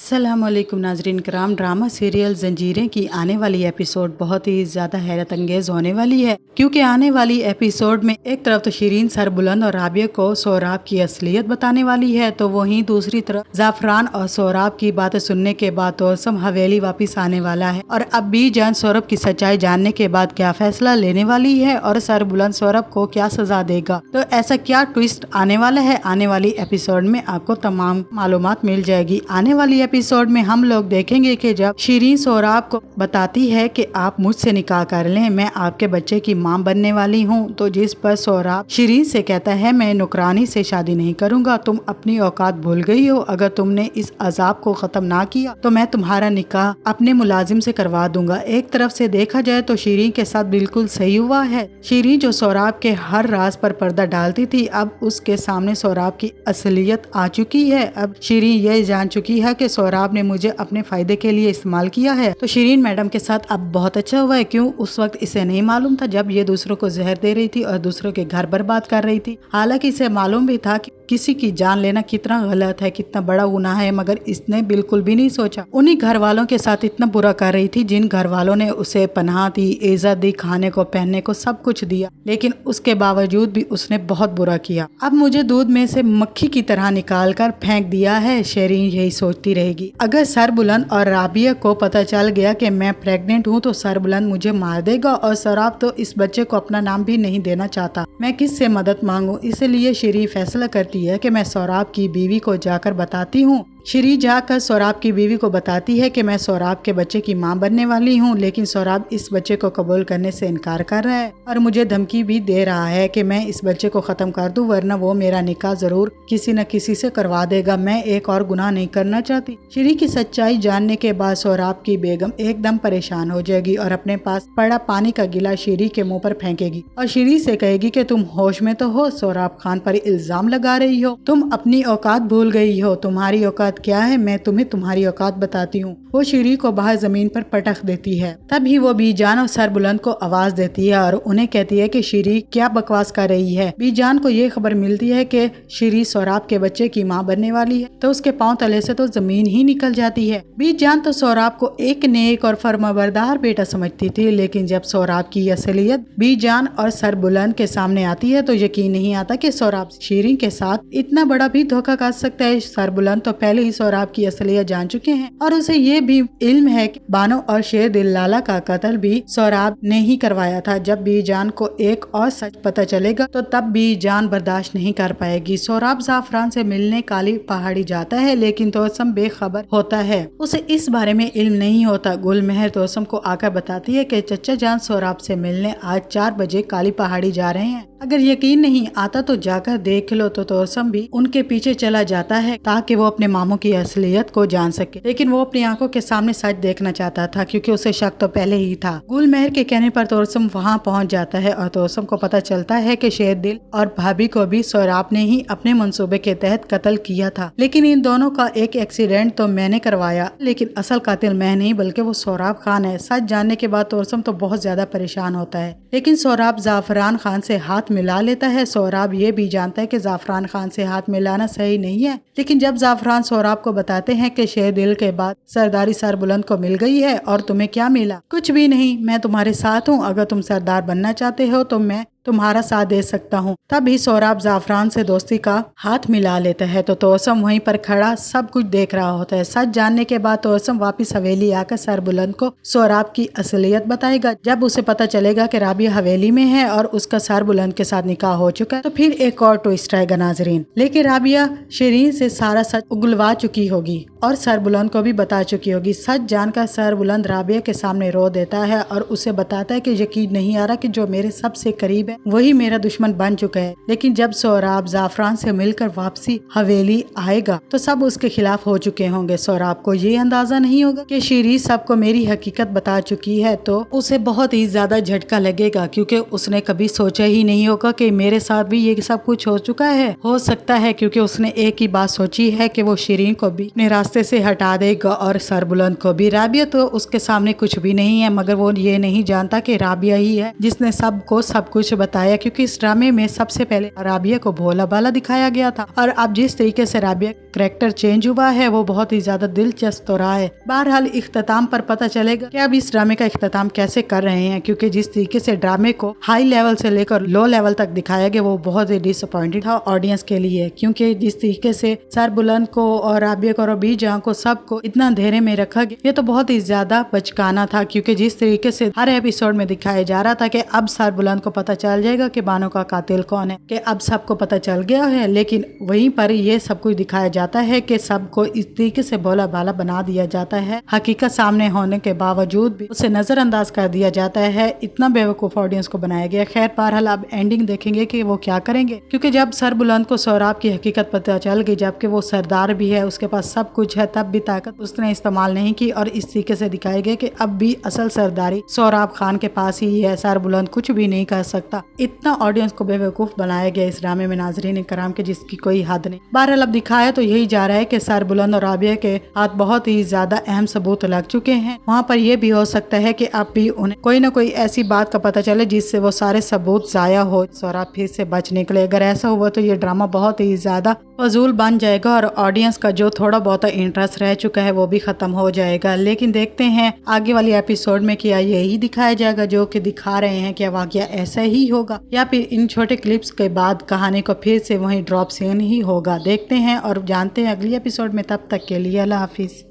अस्सलाम वालेकुम नाजरीन कराम। ड्रामा सीरियल जंजीरें की आने वाली एपिसोड बहुत ही ज़्यादा हैरत अंगेज होने वाली है, क्योंकि आने वाली एपिसोड में एक तरफ तो शिरीन सरबुलंद और राबिया को सोहराब की असलियत बताने वाली है, तो वहीं दूसरी तरफ जाफरान और सोहराब की बातें सुनने के बाद तोसम हवेली वापस आने वाला है। और अब भी जान सौरभ की सच्चाई जानने के बाद क्या फैसला लेने वाली है और सरबुलंद सौरभ को क्या सजा देगा, तो ऐसा क्या ट्विस्ट आने वाला है, आने वाली एपिसोड में आपको तमाम मालूमात मिल जाएगी। आने वाली एपिसोड में हम लोग देखेंगे कि जब शिरीन सोहराब को बताती है कि आप मुझसे निकाह कर लें, मैं आपके बच्चे की मां बनने वाली हूं, तो जिस पर सोहराब शिरीन से कहता है मैं नुकरानी से शादी नहीं करूंगा, तुम अपनी औकात भूल गई हो, अगर तुमने इस अजाब को खत्म ना किया तो मैं तुम्हारा निकाह अपने मुलाजिम से करवा दूंगा। एक तरफ से देखा जाए तो शिरीन के साथ बिल्कुल सही हुआ है। शिरीन जो सोहराब के हर राज पर पर्दा डालती थी, अब उसके सामने सोहराब की असलियत आ चुकी है। अब शिरीन ये जान चुकी है कि सोहराब ने मुझे अपने फायदे के लिए इस्तेमाल किया है। तो शिरीन मैडम के साथ अब बहुत अच्छा हुआ है। क्यों उस वक्त इसे नहीं मालूम था, जब ये दूसरों को जहर दे रही थी और दूसरों के घर बर्बाद कर रही थी। हालांकि इसे मालूम भी था कि किसी की जान लेना कितना गलत है, कितना बड़ा गुनाह है, मगर इसने बिल्कुल भी नहीं सोचा। उन्हीं घर वालों के साथ इतना बुरा कर रही थी जिन घर वालों ने उसे पनाह दी, इज्जत दी, खाने को पहनने को सब कुछ दिया, लेकिन उसके बावजूद भी उसने बहुत बुरा किया। अब मुझे दूध में से मक्खी की तरह निकाल कर फेंक दिया है, शिरीन यही सोचती रहेगी। अगर सरबुलंद और राबिया को पता चल गया कि मैं प्रेग्नेंट हूँ तो सरबुलंद मुझे मार देगा, और सोहराब तो इस बच्चे को अपना नाम भी नहीं देना चाहता। मैं किससे मदद मांगू, इसलिए शिरीन फैसला करती है कि मैं सोहराब की बीवी को जाकर बताती हूँ। शिरीन जाकर सोहराब की बीवी को बताती है कि मैं सोहराब के बच्चे की मां बनने वाली हूं, लेकिन सोहराब इस बच्चे को कबूल करने से इनकार कर रहा है और मुझे धमकी भी दे रहा है कि मैं इस बच्चे को खत्म कर दूं, वरना वो मेरा निकाह जरूर किसी न किसी से करवा देगा। मैं एक और गुनाह नहीं करना चाहती। शिरीन की सच्चाई जानने के बाद सोहराब की बेगम एकदम परेशान हो जाएगी और अपने पास पड़ा पानी का गिलास शिरीन के मुँह पर फेंकेगी और शिरीन से कहेगी कि तुम होश में तो हो, सोहराब खान पर इल्जाम लगा रही हो, तुम अपनी औकात भूल गई हो, तुम्हारी औकात क्या है, मैं तुम्हें तुम्हारी औकात बताती हूँ। वो शिरीन को बाहर जमीन पर पटक देती है। तभी वो बीजान और सरबुलंद को आवाज देती है और उन्हें कहती है कि शिरीन क्या बकवास कर रही है। बीजान को ये खबर मिलती है कि शिरीन सोहराब के बच्चे की मां बनने वाली है, तो उसके पांव तले से तो जमीन ही निकल जाती है। बीजान तो सोहराब को एक नेक और फर्माबरदार बेटा समझती थी, लेकिन जब सोहराब की असलियत बीजान और सरबुलंद के सामने आती है तो यकीन नहीं आता कि सोहराब शिरीन के साथ इतना बड़ा भी धोखा कर सकता है। सरबुलंद तो पहले ही सोहराब की असलियत जान चुके हैं और उसे ये भी इल्म है कि बानो और शेर दिल्लाला का कत्ल भी सोहराब ने ही करवाया था। जब बीजान को एक और सच पता चलेगा तो तब बीजान बर्दाश्त नहीं कर पाएगी। सोहराब जाफरान से मिलने काली पहाड़ी जाता है, लेकिन तोसम बेखबर होता है, उसे इस बारे में इल्म नहीं होता। गुलमहर तोसम को आकर बताती है कि चचा जान सोहराब से मिलने आज 4 बजे काली पहाड़ी जा रहे हैं, अगर यकीन नहीं आता तो जाकर देख लो। तो तोसम भी उनके पीछे चला जाता है ताकि वो अपने मामों की असलियत को जान सके, लेकिन वो अपनी आंखों के सामने सच देखना चाहता था, क्योंकि उसे शक तो पहले ही था। गुलमहर के कहने पर तोसम वहां पहुंच जाता है और तोसम को पता चलता है कि शेरदिल और भाभी को भी सोहराब ने ही अपने मंसूबे के तहत कत्ल किया था, लेकिन इन दोनों का एक एक्सीडेंट तो मैंने करवाया, लेकिन असल कातिल मैं नहीं बल्कि वो सोहराब खान है। सच जानने के बाद तोसम तो बहुत ज्यादा परेशान होता है, लेकिन सोहराब जाफरान खान से हाथ मिला लेता है। सोहराब ये भी जानता है कि जाफरान खान से हाथ मिलाना सही नहीं है, लेकिन जब जाफरान सोहराब को बताते हैं कि शेरदिल के बाद सरदारी सरबुलंद को मिल गई है और तुम्हें क्या मिला, कुछ भी नहीं, मैं तुम्हारे साथ हूँ, अगर तुम सरदार बनना चाहते हो तो मैं तुम्हारा साथ दे सकता हूँ। तभी सोहराब जाफरान से दोस्ती का हाथ मिला लेता है, तो तोसम वहीं पर खड़ा सब कुछ देख रहा होता है। सच जानने के बाद तोसम वापस हवेली आकर सरबुलंद को सोहराब की असलियत बताएगा। जब उसे पता चलेगा कि राबिया हवेली में है और उसका सरबुलंद के साथ निकाह हो चुका है, तो फिर एक और ट्विस्ट आएगा नाजरीन। लेकिन राबिया शिरीन से सारा सच उगलवा चुकी होगी और सरबुलंद को भी बता चुकी होगी। सच जानकर सरबुलंद राबिया के सामने रो देता है और उसे बताता है कि यकीन नहीं आ रहा कि जो मेरे सबसे करीब वही मेरा दुश्मन बन चुका है। लेकिन जब सोहराब जाफरान से मिलकर वापसी हवेली आएगा तो सब उसके खिलाफ हो चुके होंगे। सोहराब को ये अंदाजा नहीं होगा कि शिरीन सबको मेरी हकीकत बता चुकी है, तो उसे बहुत ही ज्यादा झटका लगेगा, क्योंकि उसने कभी सोचा ही नहीं होगा कि मेरे साथ भी ये सब कुछ हो चुका है। हो सकता है क्योंकि उसने एक ही बात सोची है कि वो शिरीन को भी अपने रास्ते से हटा देगा और सरबुलंद को भी। राबिया तो उसके सामने कुछ भी नहीं है, मगर वो ये नहीं जानता कि राबिया ही है जिसने सबको सब कुछ बताया, क्योंकि इस ड्रामे में सबसे पहले राबिया को भोला भाला दिखाया गया था और अब जिस तरीके से राबिया कैरेक्टर चेंज हुआ है वो बहुत ही ज्यादा दिलचस्प तो रहा है। बहरहाल इख्तिताम पर पता चलेगा कि अब इस ड्रामे का इख्तिताम कैसे कर रहे हैं, क्योंकि जिस तरीके से ड्रामे को हाई लेवल से लेकर लो लेवल तक दिखाया गया वो बहुत ही डिसअपॉइंटेड था ऑडियंस के लिए, क्योंकि जिस तरीके से सरबुलंद को और राबिया को और अबी जान को सबको इतना अंधेरे में रखा गया ये तो बहुत ही ज्यादा बचकाना था, क्योंकि जिस तरीके से हर एपिसोड में दिखाया जा रहा था कि अब सरबुलंद को पता चल जाएगा कि बानो का कातिल कौन है, कि अब सबको पता चल गया है, लेकिन वहीं पर ये सब कुछ दिखाया जाता है कि सबको इस तरीके से भोला भाला बना दिया जाता है, हकीकत सामने होने के बावजूद भी उसे नजरअंदाज कर दिया जाता है। इतना बेवकूफ ऑडियंस को बनाया गया। खैर बहरहाल अब एंडिंग देखेंगे कि वो क्या करेंगे, क्योंकि जब सरबुलंद को सोहराब की हकीकत पता चल गई, जबकि वो सरदार भी है, उसके पास सब कुछ है, तब भी ताकत उसने इस्तेमाल नहीं की और इस तरीके से दिखाया गया कि अब भी असल सरदारी सोहराब खान के पास ही है, सरबुलंद कुछ भी नहीं कर सकता। इतना ऑडियंस को बेवकूफ बनाया गया इस ड्रामे में नाजरीन कराम के जिसकी कोई हद नहीं। बहरहाल अब दिखाया तो यही जा रहा है कि सरबुलंद और राबिया के हाथ बहुत ही ज्यादा अहम सबूत लग चुके हैं। वहाँ पर यह भी हो सकता है कि अब भी उन्हें कोई ना कोई ऐसी बात का पता चले जिससे वो सारे सबूत जाया हो, सोहराब फिर से बच निकले। अगर ऐसा हुआ तो ये ड्रामा बहुत ही ज्यादा फजूल बन जाएगा और ऑडियंस का जो थोड़ा बहुत इंटरेस्ट रह चुका है वो भी खत्म हो जाएगा। लेकिन देखते हैं आगे वाली एपिसोड में क्या यही दिखाया जाएगा जो कि दिखा रहे हैं, क्या वाकया ऐसा ही होगा या फिर इन छोटे क्लिप्स के बाद कहानी को फिर से वही ड्रॉप सीन ही होगा। देखते हैं और जानते हैं अगली एपिसोड में। तब तक के लिए अल्लाह हाफिज।